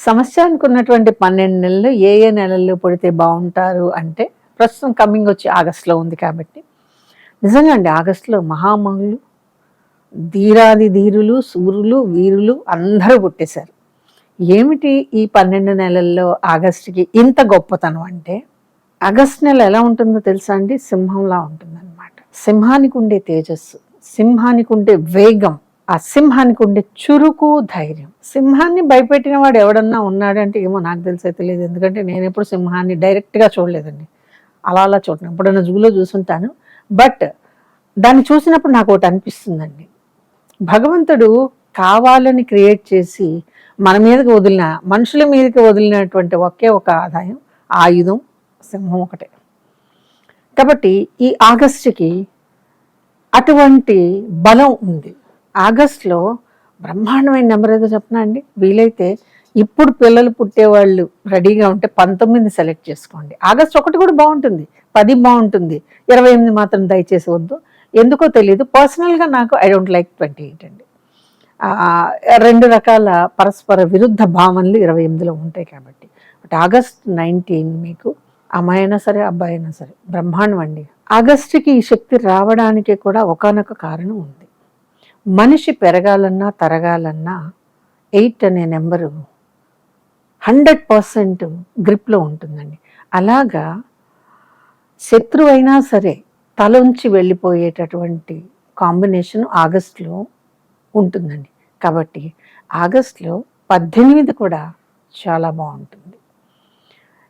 సంవత్సరానికి ఉన్నటువంటి 12 నెలలు ఏ ఏ నెలల్లో పుడితే బాగుంటారు అంటే ప్రస్తుతం కమింగ్ వచ్చి ఆగస్టులో ఉంది కాబట్టి నిజంగా అండి ఆగస్టులో మహామహులు ధీరాది ధీరులు సూర్యులు వీరులు అందరూ పుట్టేశారు. ఏమిటి ఈ 12 నెలల్లో ఆగస్టుకి ఇంత గొప్పతనం అంటే ఆగస్టు నెల ఎలా ఉంటుందో తెలుసా అండి? సింహంలా ఉంటుందన్నమాట. సింహానికి ఉండే తేజస్సు, సింహానికి ఉండే వేగం, ఆ సింహానికి ఉండే చురుకు ధైర్యం. సింహాన్ని భయపెట్టిన వాడు ఎవడన్నా ఉన్నాడంటే ఏమో నాకు తెలిసే తెలియదు. ఎందుకంటే నేను ఎప్పుడు సింహాన్ని డైరెక్ట్గా చూడలేదండి. అలా చూడను, ఎప్పుడైనా జూలో చూసుంటాను. బట్ దాన్ని చూసినప్పుడు నాకు ఒకటి అనిపిస్తుందండి, భగవంతుడు కావాలని క్రియేట్ చేసి మన మీదకి వదిలిన, మనుషుల మీదకి వదిలినటువంటి ఒకే ఒక ఆయుధం సింహం ఒకటే. కాబట్టి ఈ ఆగస్టుకి అటువంటి బలం ఉంది. ఆగస్టులో బ్రహ్మాండమైన నెంబర్ ఏదో చెప్పనా అండి? వీలైతే ఇప్పుడు పిల్లలు పుట్టేవాళ్ళు రెడీగా ఉంటే 19 సెలెక్ట్ చేసుకోండి. ఆగస్టు 1 కూడా బాగుంటుంది, 10 బాగుంటుంది, 28 మాత్రం దయచేసి వద్దు. ఎందుకో తెలియదు, పర్సనల్గా నాకు ఐ డోంట్ లైక్ 28 అండి. 2 రకాల పరస్పర విరుద్ధ భావనలు 28లో ఉంటాయి కాబట్టి. బట్ ఆగస్ట్ 19 మీకు అమ్మాయి అయినా సరే అబ్బాయి అయినా సరే బ్రహ్మాండం అండి. ఆగస్టుకి ఈ శక్తి రావడానికి కూడా ఒకానొక కారణం ఉంది. మనిషి పెరగాలన్నా తరగాలన్నా 8 అనే నెంబరు 100% గ్రిప్లో ఉంటుందండి. అలాగా శత్రువైనా సరే తలొంచి వెళ్ళిపోయేటటువంటి కాంబినేషన్ ఆగస్టులో ఉంటుందండి. కాబట్టి ఆగస్టులో 18 కూడా చాలా బాగుంటుంది.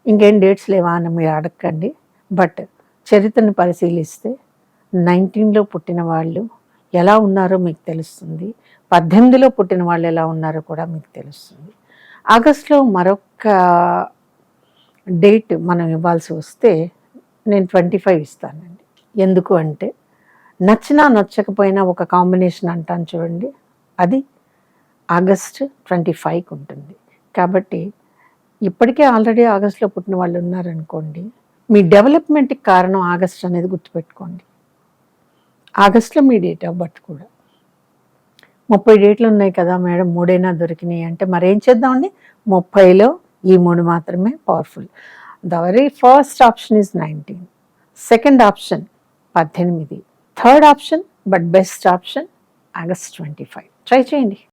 ఇంకేం డేట్స్ లేవా అని మీరు అడగండి. బట్ చరిత్రను పరిశీలిస్తే 19లో పుట్టిన వాళ్ళు ఎలా ఉన్నారో మీకు తెలుస్తుంది, 18లో పుట్టిన వాళ్ళు ఎలా ఉన్నారో కూడా మీకు తెలుస్తుంది. ఆగస్టులో మరొక డేట్ మనం ఇవ్వాల్సి వస్తే నేను 25 ఇస్తానండి. ఎందుకు అంటే నచ్చినా నచ్చకపోయినా ఒక కాంబినేషన్ అంటాను చూడండి, అది ఆగస్ట్ 25కి ఉంటుంది. కాబట్టి ఇప్పటికే ఆల్రెడీ ఆగస్టులో పుట్టిన వాళ్ళు ఉన్నారనుకోండి, మీ డెవలప్మెంట్కి కారణం ఆగస్ట్ అనేది గుర్తుపెట్టుకోండి. ఆగస్టులో మీ డేట్ ఆఫ్ బర్త్ కూడా 30 డేట్లు ఉన్నాయి కదా మేడం, 3 దొరికినాయి అంటే మరేం చేద్దామండి? 30లో ఈ 3 మాత్రమే powerful. The very first option is 19, second option 18, third option but best option August 25. Try చేయండి.